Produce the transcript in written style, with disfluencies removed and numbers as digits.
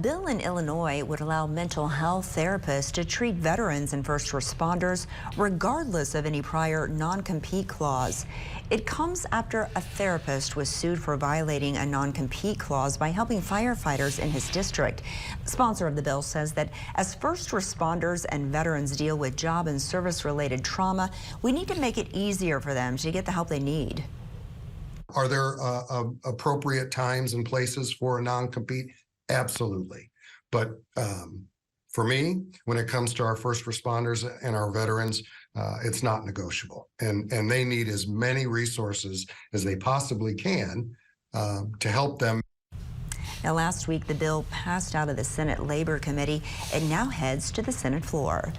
Bill in Illinois would allow mental health therapists to treat veterans and first responders regardless of any prior non-compete clause. It comes after a therapist was sued for violating a non-compete clause by helping firefighters in his district. The sponsor of the bill says that as first responders and veterans deal with job and service-related trauma, we need to make it easier for them to get the help they need. Are there appropriate times and places for a non-compete? Absolutely. But for me, when it comes to our first responders and our veterans, it's not negotiable. And they need as many resources as they possibly can to help them. Now, last week, the bill passed out of the Senate Labor Committee and now heads to the Senate floor.